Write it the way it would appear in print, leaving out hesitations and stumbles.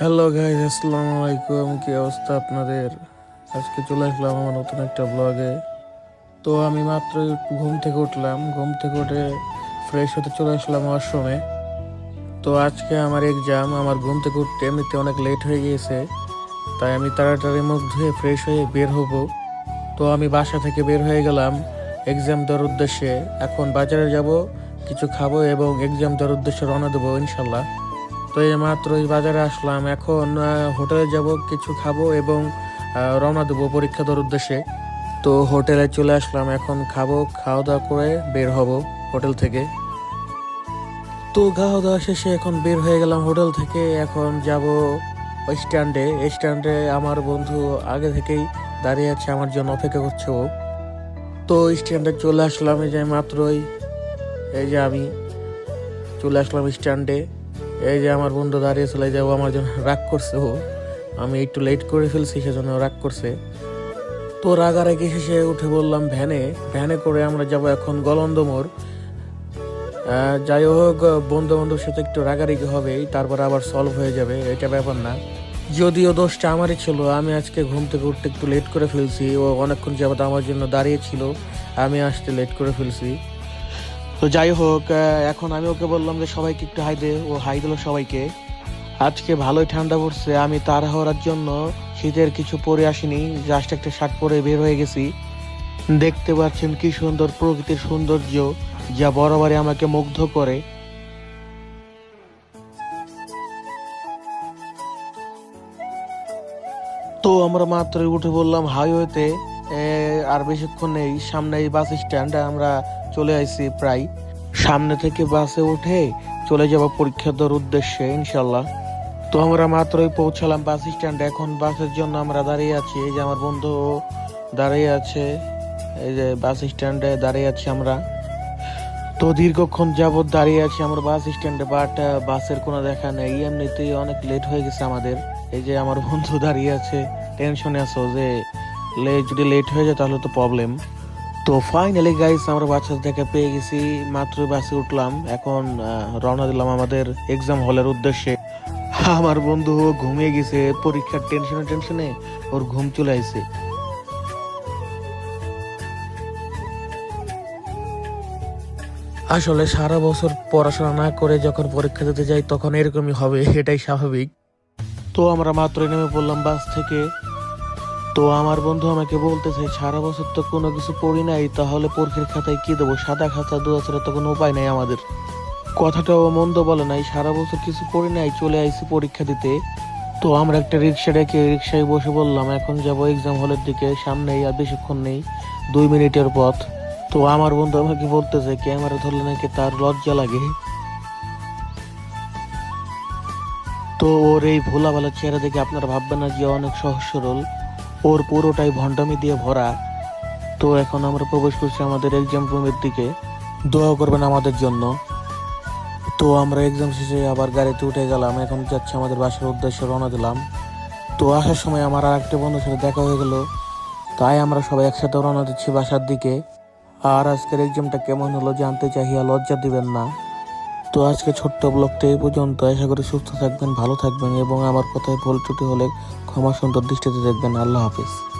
Hello guys, আসসালামু আলাইকুম। কি অবস্থা আপনাদের? আজকে চলে আসলাম আমার নতুন একটা ব্লগে। তো আমি মাত্র ঘুম থেকে উঠলাম, ঘুম থেকে উঠে ফ্রেশ হতে চলে আসলাম ওয়াশরুমে। তো আজকে আমার এক্সাম, আমার ঘুম থেকে উঠতে এমনিতে অনেক লেট হয়ে গিয়েছে, তাই আমি তাড়াতাড়ি মুখ ধুয়ে ফ্রেশ হয়ে বের হব। তো আমি বাসা থেকে বের হয়ে গেলাম এক্সাম দেওয়ার উদ্দেশ্যে। এখন বাজারে যাব, কিছু খাবো এবং এক্সাম দেওয়ার উদ্দেশ্যে রওনা দেবো ইনশাল্লাহ। তো এই মাত্র এই বাজারে আসলাম, এখন হোটেলে যাব, কিছু খাবো এবং রওনা দেবো পরীক্ষা দেওয়ার উদ্দেশ্যে। তো হোটেলে চলে আসলাম, এখন খাবো, খাওয়া দাওয়া করে বের হব হোটেল থেকে। তো খাওয়া দাওয়া শেষে এখন বের হয়ে গেলাম হোটেল থেকে। এখন যাব স্ট্যান্ডে। স্ট্যান্ডে আমার বন্ধু আগে থেকেই দাঁড়িয়ে আছে, আমার জন্য অপেক্ষা করছে ও। তো স্ট্যান্ডে চলে আসলাম, এই যে মাত্রই, এই যে আমি চলে আসলাম স্ট্যান্ডে। এই যে আমার বন্ধু দাঁড়িয়ে চলে যাবো, আমার জন্য রাগ করছে ও, আমি একটু লেট করে ফেলছি সেজন্য রাগ করছে। তো রাগারাগি শেষে উঠে বললাম ভ্যানে, ভ্যানে করে আমরা যাব এখন গলন্দ মোড়। যাই হোক, বন্ধু বন্ধুর সাথে একটু রাগারাগি হবেই, তারপর আবার সলভ হয়ে যাবে, এটা ব্যাপার না। যদিও দোষটা আমারই ছিল, আমি আজকে ঘুম থেকে উঠতে একটু লেট করে ফেলছি, ও অনেকক্ষণ যাবত আমার জন্য দাঁড়িয়ে ছিল, আমি আসতে লেট করে ফেলছি। তো যাই হোক, এখন আমি ওকে বললাম যে সবাইকে একটু হাই দে, ও হাই দিল সবাইকে। আজকে ভালোই ঠান্ডা পড়ছে, আমি তাড়াহুড়ার জন্য শীতের কিছু পরে আসিনি, জাস্ট একটা শার্ট পরে বের হয়ে গেছি। দেখতে পাচ্ছেন কি সুন্দর প্রকৃতির সৌন্দর্য, যা বরাবরই আমাকে মুগ্ধ করে। তো আমরা মাত্রই উঠে বললাম হাইওয়েতে, আর বেশিক্ষণ নেই, সামনেই বাস স্ট্যান্ড, আমরা চলে আসছি প্রায়। সামনে থেকে বাসে উঠে চলে যাব পরীক্ষা দেওয়ার উদ্দেশ্যে ইনশাল্লাহ। তো আমরা মাত্রই পৌঁছালাম বাস স্ট্যান্ডে, এখন বাসের জন্য আমরা দাঁড়িয়ে আছি। এই যে আমার বন্ধু দাঁড়িয়ে আছে, এই যে বাস স্ট্যান্ডে দাঁড়িয়ে আছি আমরা। তো দীর্ঘক্ষণ যাবত দাঁড়িয়ে আছি আমরা বাস স্ট্যান্ডে, বাট বাসের কোনো দেখা নেই, এমনিতেই অনেক লেট হয়ে গেছে আমাদের। এই যে আমার বন্ধু দাঁড়িয়ে আছে, টেনশনে আছো যে যদি লেট হয়ে যায় তাহলে তো প্রবলেম। তো ফাইনালি গাইস, আমরা বাসা থেকে পেয়ে গেছি, মাত্রই বাসে উঠলাম, এখন রওনা দিলাম আমাদের এক্সাম হলের উদ্দেশ্যে। আমার বন্ধু ঘুমিয়ে গেছে, পরীক্ষার টেনশনে টেনশনে ওর ঘুম চলে আসছে। আসলে সারা বছর পড়াশোনা না করে যখন পরীক্ষা দিতে যাই তখন এরকমই হবে, এটাই স্বাভাবিক। তো আমরা মাত্রই নেমে পড়লাম বাস থেকে। তো আমার বন্ধু আমাকে বলতেছে সারা বছর তো কোনো কিছু পড়ি নাই, তাহলে পরীক্ষার খাতায় কি দেবো, সাদা খাতা দেওয়া ছাড়া তো কোনো উপায় নাই আমাদের। কথাটাও মন্দ বলে নাই, সারা বছর কিছু পড়ি নাই, চলে আইছি পরীক্ষা দিতে। তো আমরা একটা রিক্সা ডেকে রিক্সায় বসে বললাম এখন যাবো এক্সাম হলের দিকে, সামনেই আর বেশিক্ষণ নেই, 2 মিনিটের পথ। তো আমার বন্ধু আমাকে বলতেছে ক্যামেরা ধরলে নাকি তার লজ্জা লাগে। তো ওর এই ভোলা ভালা চেহারা দেখে আপনারা ভাববেন না যে অনেক সহজ সরল, ওর পুরোটাই ভণ্ডামি দিয়ে ভরা। তো এখন আমরা প্রবেশ করছি আমাদের এক্সাম রুমের দিকে, দোয়া করবেন আমাদের জন্য। তো আমরা এক্সাম শেষে আবার গাড়িতে উঠে গেলাম, এখন যাচ্ছে আমাদের বাসার উদ্দেশ্যে রওনা দিলাম। তো আসার সময় আমার আর একটা বন্ধুর সাথে দেখা হয়ে গেল, তাই আমরা সবাই একসাথে রওনা দিচ্ছি বাসার দিকে। আর আজকের এক্সামটা কেমন হলো জানতে চাহিয়া লজ্জা দিবেন না। তো আজকে ছোট্ট ব্লগটা এই পর্যন্ত, আশা করি সুস্থ থাকবেন, ভালো থাকবেন এবং আমার কথায় ভুল ত্রুটি হলে ক্ষমা সুন্দর দৃষ্টিতে দেখবেন। আল্লাহ হাফিজ।